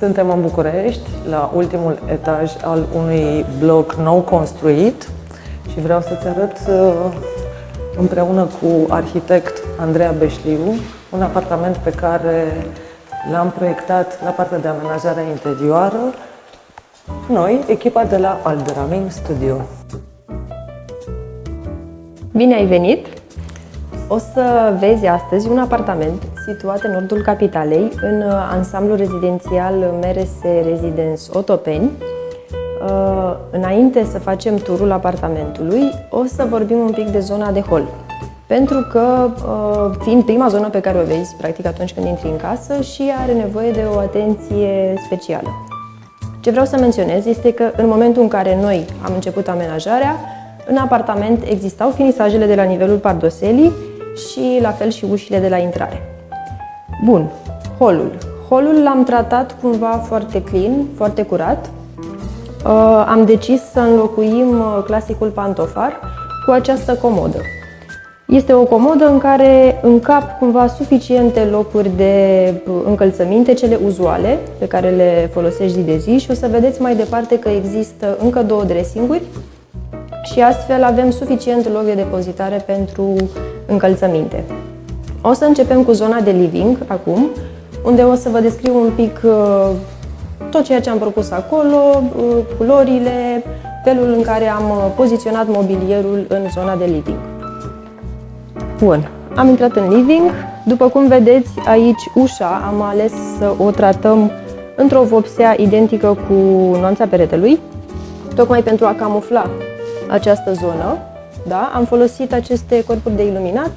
Suntem în București, la ultimul etaj al unui bloc nou construit și vreau să-ți arăt împreună cu arhitect Andreea Beșliu un apartament pe care l-am proiectat la partea de amenajare interioară noi, echipa de la Alderamin Studio. Bine ai venit! O să vezi astăzi un apartament situat în nordul capitalei, în ansamblul rezidențial MRS Residence Otopeni. Înainte să facem turul apartamentului, o să vorbim un pic de zona de hol. Pentru că, fiind prima zonă pe care o vezi, practic atunci când intri în casă, și are nevoie de o atenție specială. Ce vreau să menționez este că în momentul în care noi am început amenajarea, în apartament existau finisajele de la nivelul pardoselii și la fel și ușile de la intrare. Bun, holul. Holul l-am tratat cumva foarte clean, foarte curat. Am decis să înlocuim clasicul pantofar cu această comodă. Este o comodă în care încap cumva suficiente locuri de încălțăminte, cele uzuale, pe care le folosești zi de zi, și o să vedeți mai departe că există încă două dressinguri și astfel avem suficient loc de depozitare pentru încălțăminte. O să începem cu zona de living acum, unde o să vă descriu un pic tot ceea ce am propus acolo, culorile, felul în care am poziționat mobilierul în zona de living. Bun, am intrat în living. După cum vedeți, aici ușa am ales să o tratăm într-o vopsea identică cu nuanța peretelui, tocmai pentru a camufla această zonă. Da? Am folosit aceste corpuri de iluminat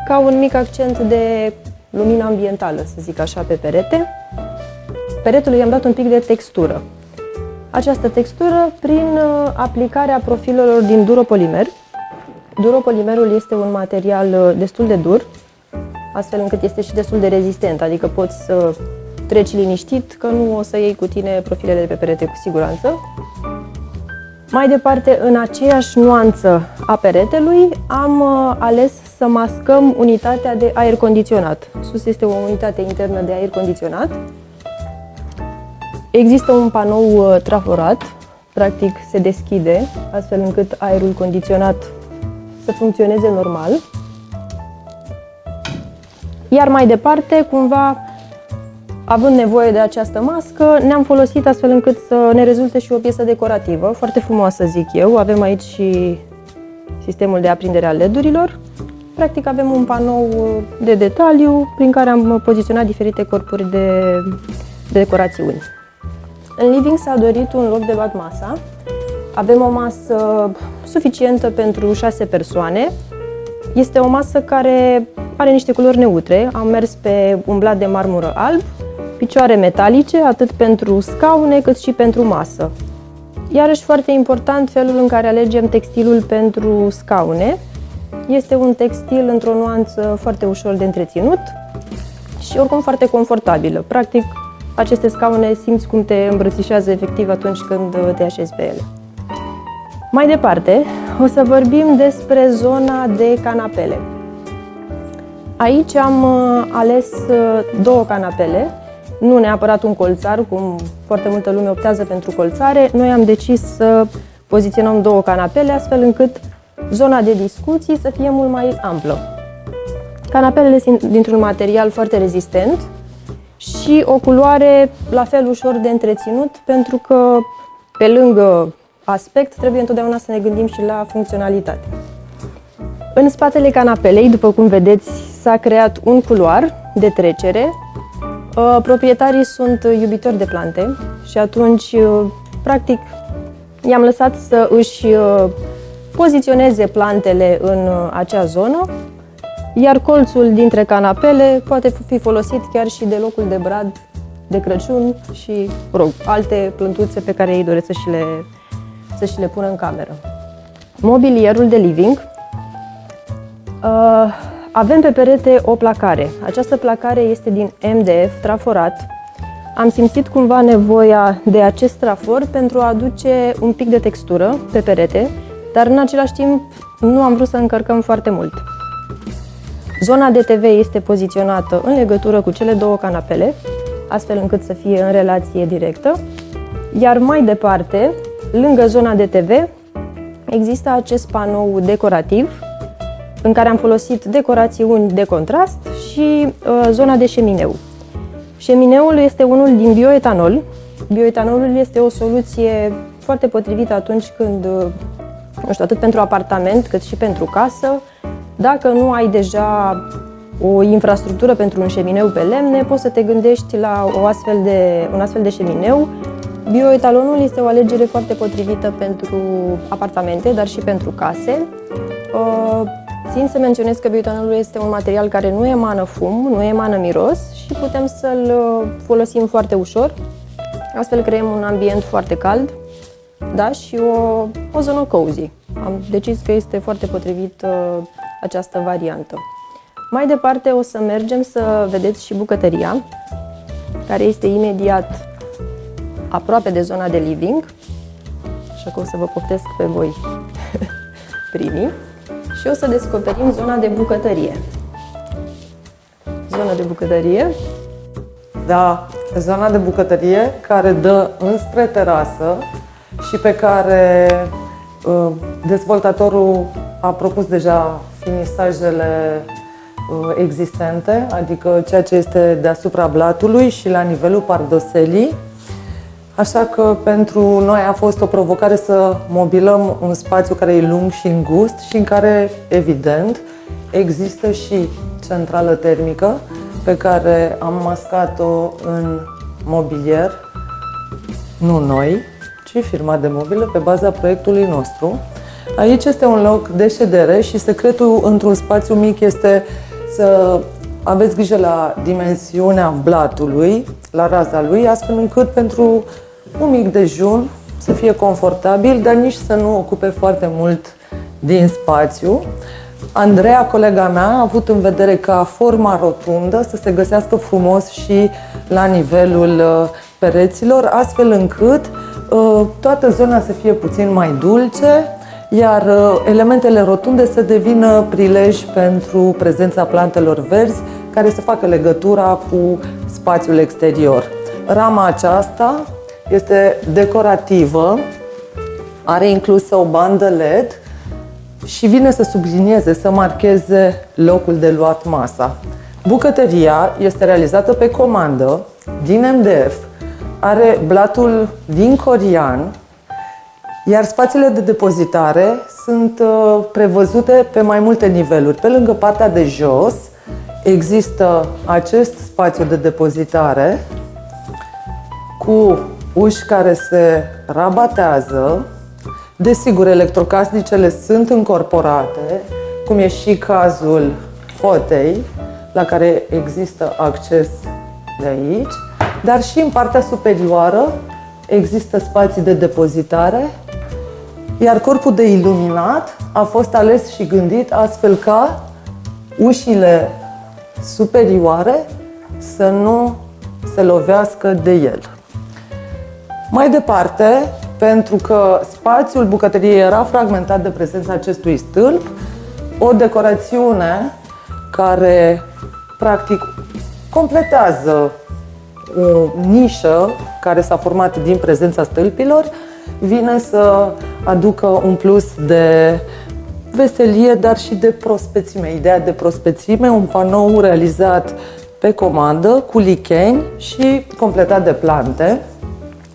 ca un mic accent de lumină ambientală, să zic așa, pe perete. Peretelui i-am dat un pic de textură. Această textură prin aplicarea profilelor din duropolimer. Duropolimerul este un material destul de dur, astfel încât este și destul de rezistent, adică poți să treci liniștit că nu o să iei cu tine profilele de pe perete cu siguranță. Mai departe, în aceeași nuanță a peretelui, am ales să mascăm unitatea de aer condiționat. Sus este o unitate internă de aer condiționat. Există un panou traforat, practic se deschide, astfel încât aerul condiționat să funcționeze normal. Iar mai departe, cumva, având nevoie de această mască, ne-am folosit astfel încât să ne rezulte și o piesă decorativă, foarte frumoasă, zic eu. Avem aici și sistemul de aprindere a LED-urilor. Practic avem un panou de detaliu prin care am poziționat diferite corpuri de decorațiuni. În living s-a dorit un loc de luat masa. Avem o masă suficientă pentru 6 persoane. Este o masă care are niște culori neutre. Am mers pe un blat de marmură alb, picioare metalice, atât pentru scaune cât și pentru masă. Iarăși foarte important felul în care alegem textilul pentru scaune. Este un textil într-o nuanță foarte ușor de întreținut și oricum foarte confortabilă. Practic, aceste scaune simți cum te îmbrățișează efectiv atunci când te așezi pe ele. Mai departe, o să vorbim despre zona de canapele. Aici am ales două canapele, nu neapărat un colțar, cum foarte multă lume optează pentru colțare. Noi am decis să poziționăm două canapele, astfel încât zona de discuții să fie mult mai amplă. Canapelele sunt dintr-un material foarte rezistent și o culoare la fel ușor de întreținut, pentru că pe lângă aspect trebuie întotdeauna să ne gândim și la funcționalitate. În spatele canapelei, după cum vedeți, s-a creat un culoar de trecere. Proprietarii sunt iubitori de plante și atunci, practic, i-am lăsat să își poziționeze plantele în acea zonă, iar colțul dintre canapele poate fi folosit chiar și de locul de brad de Crăciun și, alte plântuțe pe care ei doresc să și le pună în cameră. Mobilierul de living. Avem pe perete o placare. Această placare este din MDF traforat. Am simțit cumva nevoia de acest trafor pentru a aduce un pic de textură pe perete, dar în același timp nu am vrut să încărcăm foarte mult. Zona de TV este poziționată în legătură cu cele două canapele, astfel încât să fie în relație directă. Iar mai departe, lângă zona de TV, există acest panou decorativ în care am folosit decorațiuni de contrast și zona de șemineu. Șemineul este unul din bioetanol. Bioetanolul este o soluție foarte potrivită atunci când, nu știu, atât pentru apartament cât și pentru casă. Dacă nu ai deja o infrastructură pentru un șemineu pe lemne, poți să te gândești la un astfel de șemineu. Bioetanolul este o alegere foarte potrivită pentru apartamente, dar și pentru case. Țin să menționez că bioetanolul este un material care nu emană fum, nu emană miros și putem să-l folosim foarte ușor. Astfel creăm un ambient foarte cald, da, și o zonă cozy. Am decis că este foarte potrivit această variantă. Mai departe o să mergem să vedeți și bucătăria, care este imediat aproape de zona de living, așa că o să vă poftesc pe voi primii și o să descoperim zona de bucătărie. Zona de bucătărie. Da, zona de bucătărie care dă înspre terasă și pe care dezvoltatorul a propus deja finisajele existente, adică ceea ce este deasupra blatului și la nivelul pardoselii. Așa că pentru noi a fost o provocare să mobilăm un spațiu care e lung și îngust și în care, evident, există și centrală termică pe care am mascat-o în mobilier, nu noi, ci firma de mobilă pe baza proiectului nostru. Aici este un loc de ședere și secretul într-un spațiu mic este să aveți grijă la dimensiunea blatului, la raza lui, astfel încât pentru un mic dejun să fie confortabil, dar nici să nu ocupe foarte mult din spațiu. Andreea, colega mea, a avut în vedere ca forma rotundă să se găsească frumos și la nivelul pereților, astfel încât toată zona să fie puțin mai dulce, iar elementele rotunde să devină prilej pentru prezența plantelor verzi, care să facă legătura cu spațiul exterior. Rama aceasta este decorativă, are inclusă o bandă LED și vine să sublinieze, să marcheze locul de luat masa. Bucătăria este realizată pe comandă din MDF, are blatul din corian, iar spațiile de depozitare sunt prevăzute pe mai multe niveluri. Pe lângă partea de jos există acest spațiu de depozitare cu uși care se rabatează. Desigur, electrocasnicele sunt încorporate, cum e și cazul hotei, la care există acces de aici, dar și în partea superioară există spații de depozitare, iar corpul de iluminat a fost ales și gândit astfel ca ușile superioare să nu se lovească de el. Mai departe, pentru că spațiul bucătăriei era fragmentat de prezența acestui stâlp, o decorațiune care practic completează o nișă care s-a format din prezența stâlpilor, vine să aducă un plus de veselie, dar și de prospețime. Ideea de prospețime, un panou realizat pe comandă, cu licheni și completat de plante.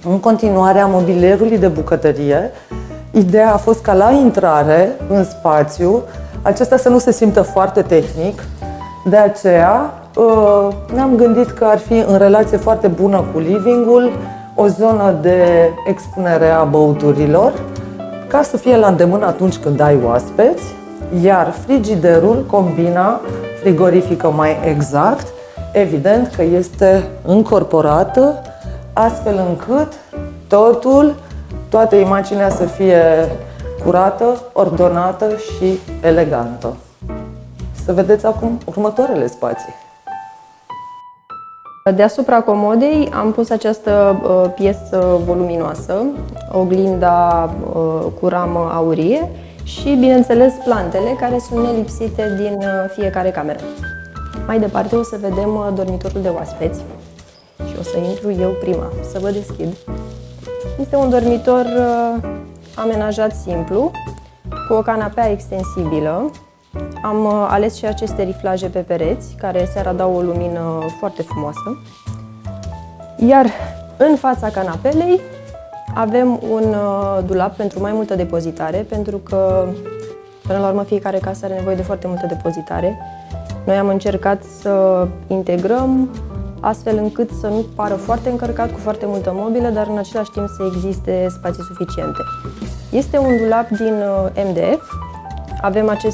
În continuare a mobilierului de bucătărie, ideea a fost ca la intrare în spațiu, acesta să nu se simtă foarte tehnic, de aceea ne-am gândit că ar fi în relație foarte bună cu living-ul, o zonă de expunere a băuturilor, ca să fie la îndemână atunci când ai oaspeți, iar frigiderul combina frigorifică mai exact, evident că este încorporată, astfel încât toată imaginea să fie curată, ordonată și elegantă. Să vedeți acum următoarele spații. Deasupra comodei am pus această piesă voluminoasă, oglinda cu ramă aurie și, bineînțeles, plantele care sunt nelipsite din fiecare cameră. Mai departe o să vedem dormitorul de oaspeți. și o să intru eu prima, să vă deschid. Este un dormitor amenajat simplu, cu o canapea extensibilă. Am ales și aceste riflaje pe pereți, care seara dau o lumină foarte frumoasă. Iar în fața canapelei avem un dulap pentru mai multă depozitare, pentru că, până la urmă, fiecare casă are nevoie de foarte multă depozitare. Noi am încercat să integrăm astfel încât să nu pară foarte încărcat cu foarte multă mobilă, dar în același timp să existe spații suficiente. Este un dulap din MDF.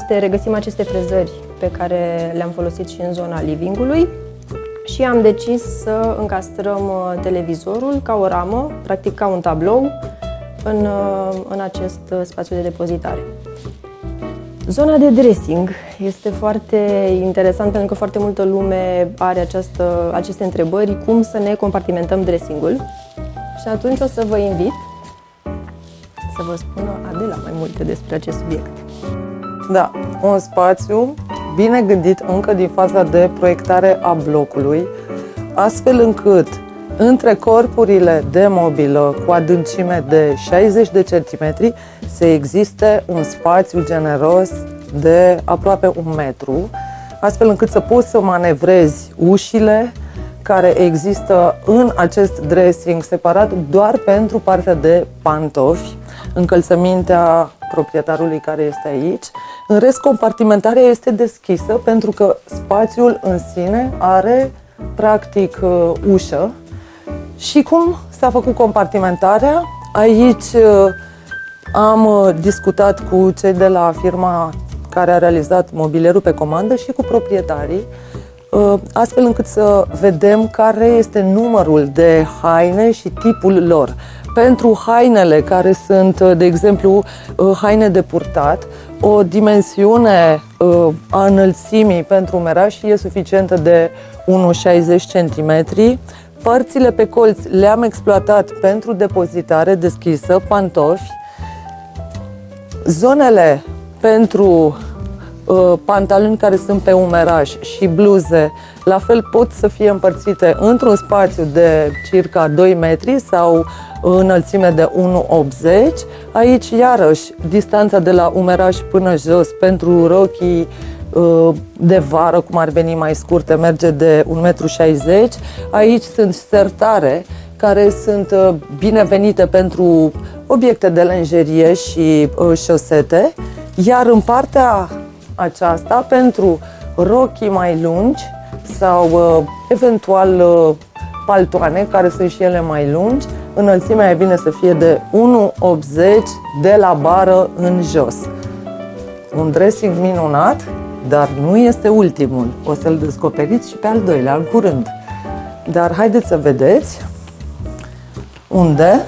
Regăsim aceste frezări pe care le-am folosit și în zona livingului și am decis să încastrăm televizorul ca o ramă, practic ca un tablou, în acest spațiu de depozitare. Zona de dressing este foarte interesantă pentru că foarte multă lume are aceste întrebări, cum să ne compartimentăm dressingul. Și atunci o să vă invit să vă spună Adela mai multe despre acest subiect. Da, un spațiu bine gândit încă din faza de proiectare a blocului, astfel încât între corpurile de mobilă cu adâncime de 60 de centimetri să existe un spațiu generos de aproape 1 metru, astfel încât să poți să manevrezi ușile care există în acest dressing separat doar pentru partea de pantofi, încălțămintea proprietarului care este aici. În rest, compartimentarea este deschisă pentru că spațiul în sine are practic ușă. Și cum s-a făcut compartimentarea? Aici am discutat cu cei de la firma care a realizat mobilierul pe comandă și cu proprietarii, astfel încât să vedem care este numărul de haine și tipul lor. Pentru hainele care sunt, de exemplu, haine de purtat, o dimensiune a înălțimii pentru umeraș e suficientă de 1,60 cm. Părțile pe colț le-am exploatat pentru depozitare deschisă, pantofi. Zonele pentru pantaloni care sunt pe umeraș și bluze, la fel pot să fie împărțite într-un spațiu de circa 2 metri sau înălțime de 1,80. Aici, iarăși, distanța de la umeraș până jos pentru rochii de vară, cum ar veni mai scurte, merge de 1,60 m. Aici sunt sertare care sunt binevenite pentru obiecte de lenjerie și șosete, iar în partea aceasta, pentru rochii mai lungi sau eventual paltoane, care sunt și ele mai lungi, înălțimea e bine să fie de 1,80 de la bară în jos. Un dressing minunat, dar nu este ultimul. O să-l descoperiți și pe al doilea, în curând. Dar haideți să vedeți unde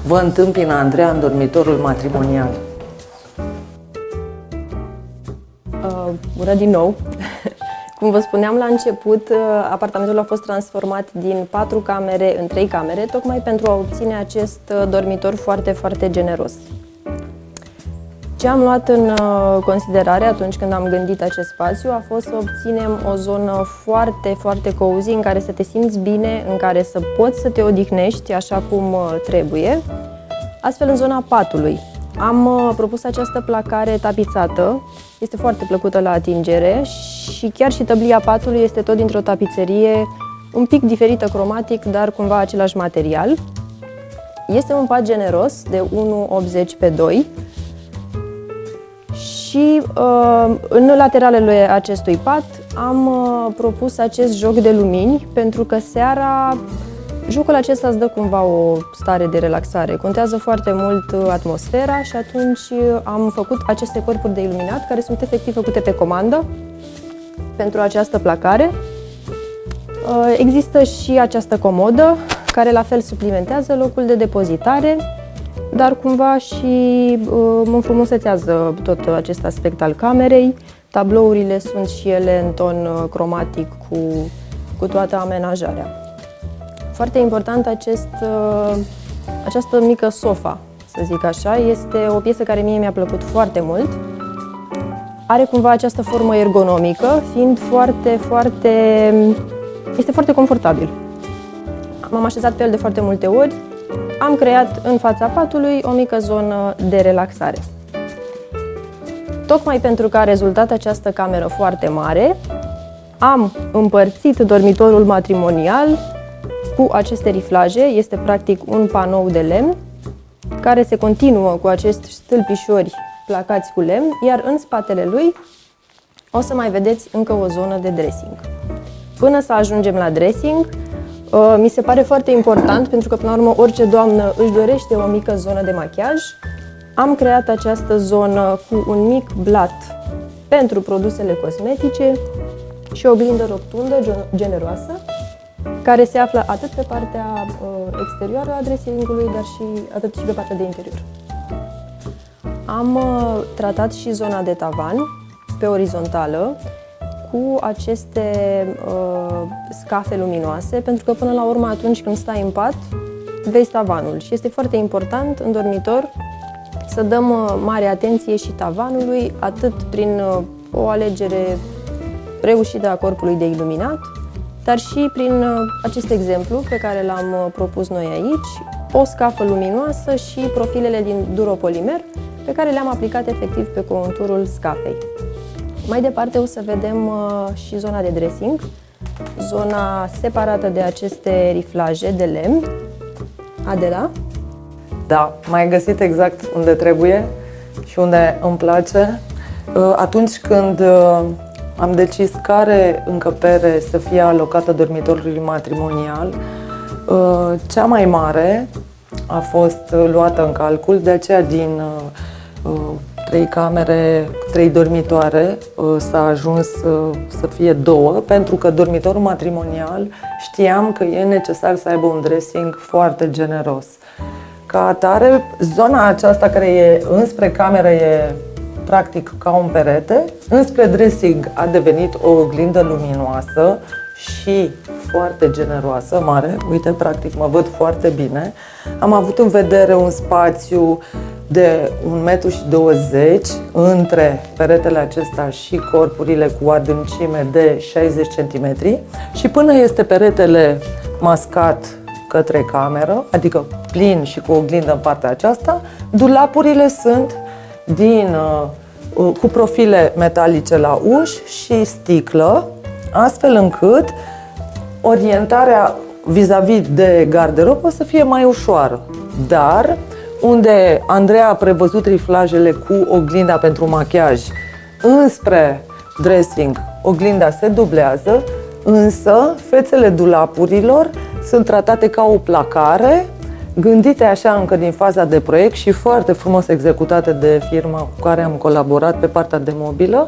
vă întâmpină Andreea în dormitorul matrimonial. Bună din nou! Cum vă spuneam la început, apartamentul a fost transformat din 4 camere în 3 camere, tocmai pentru a obține acest dormitor foarte, foarte generos. Ce am luat în considerare atunci când am gândit acest spațiu a fost să obținem o zonă foarte, foarte cozy, în care să te simți bine, în care să poți să te odihnești așa cum trebuie. Astfel, în zona patului am propus această placare tapițată, este foarte plăcută la atingere și chiar și tăblia patului este tot dintr-o tapiserie un pic diferită cromatic, dar cumva același material. Este un pat generos de 1,80 pe 2 și în lateralele acestui pat am propus acest joc de lumini, pentru că seara jocul acesta îți dă cumva o stare de relaxare. Contează foarte mult atmosfera și atunci am făcut aceste corpuri de iluminat care sunt efectiv făcute pe comandă pentru această placare. Există și această comodă care la fel suplimentează locul de depozitare, dar cumva și înfrumusețează tot acest aspect al camerei. Tablourile sunt și ele în ton cromatic cu toată amenajarea. Foarte important această mică sofa, să zic așa, este o piesă care mie mi-a plăcut foarte mult. are cumva această formă ergonomică, fiind este foarte confortabil. M-am așezat pe el de foarte multe ori, am creat în fața patului o mică zonă de relaxare. Tocmai pentru că a rezultat această cameră foarte mare, am împărțit dormitorul matrimonial cu aceste riflaje. Este practic un panou de lemn care se continuă cu acești stâlpișori placați cu lemn, iar în spatele lui o să mai vedeți încă o zonă de dressing. Până să ajungem la dressing, mi se pare foarte important, pentru că până la urmă orice doamnă își dorește o mică zonă de machiaj. Am creat această zonă cu un mic blat pentru produsele cosmetice și o oglindă rotundă generoasă, care se află atât pe partea exterioară a dressingului, dar atât și pe partea de interior. Am tratat și zona de tavan pe orizontală cu aceste scafe luminoase, pentru că până la urmă atunci când stai în pat, vezi tavanul și este foarte important în dormitor să dăm mare atenție și tavanului, atât prin o alegere reușită a corpului de iluminat, dar și prin acest exemplu pe care l-am propus noi aici, o scafă luminoasă și profilele din duropolimer pe care le-am aplicat efectiv pe conturul scafei. Mai departe o să vedem și zona de dressing, zona separată de aceste riflaje de lemn. Adela? Da, m-ai găsit exact unde trebuie și unde îmi place. Atunci când am decis care încăpere să fie alocată dormitorului matrimonial, cea mai mare a fost luată în calcul, de aceea din 3 camere, 3 dormitoare s-a ajuns să fie 2, pentru că dormitorul matrimonial știam că e necesar să aibă un dressing foarte generos. Ca atare, zona aceasta care e înspre cameră e practic ca un perete, înspre dressing a devenit o oglindă luminoasă și foarte generoasă, mare. Uite, practic mă văd foarte bine. Am avut în vedere un spațiu de 1,20 m între peretele acesta și corpurile cu adâncime de 60 cm și până este peretele mascat către cameră, adică plin și cu oglindă în partea aceasta, dulapurile sunt cu profile metalice la uși și sticlă, astfel încât orientarea vis-a-vis de garderobă să fie mai ușoară. Dar unde Andreea a prevăzut riflajele cu oglinda pentru machiaj înspre dressing, oglinda se dublează, însă fețele dulapurilor sunt tratate ca o placare, gândite așa încă din faza de proiect și foarte frumos executate de firma cu care am colaborat pe partea de mobilă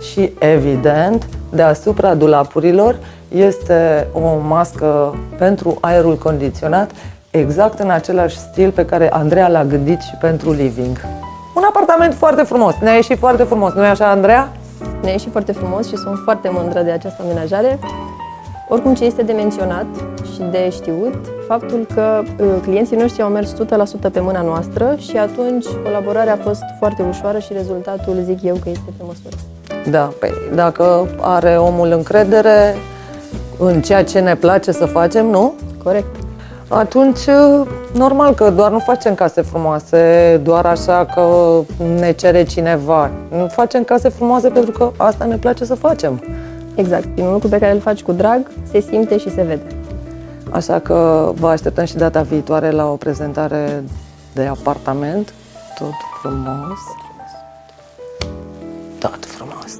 și, evident, deasupra dulapurilor este o mască pentru aerul condiționat, exact în același stil pe care Andreea l-a gândit și pentru living. Un apartament foarte frumos, ne-a ieșit foarte frumos, nu-i așa, Andreea? Ne-a ieșit foarte frumos și sunt foarte mândră de această amenajare. Oricum, ce este de menționat și de știut, faptul că clienții noștri au mers 100% pe mâna noastră și atunci colaborarea a fost foarte ușoară și rezultatul, zic eu, că este pe măsură. Da, păi dacă are omul încredere în ceea ce ne place să facem, nu? Corect. Atunci, normal că doar nu facem case frumoase, doar așa că ne cere cineva. Nu facem case frumoase pentru că asta ne place să facem. Exact. E un lucru pe care îl faci cu drag, se simte și se vede. Așa că vă așteptăm și data viitoare la o prezentare de apartament. Tot frumos. Tot frumos.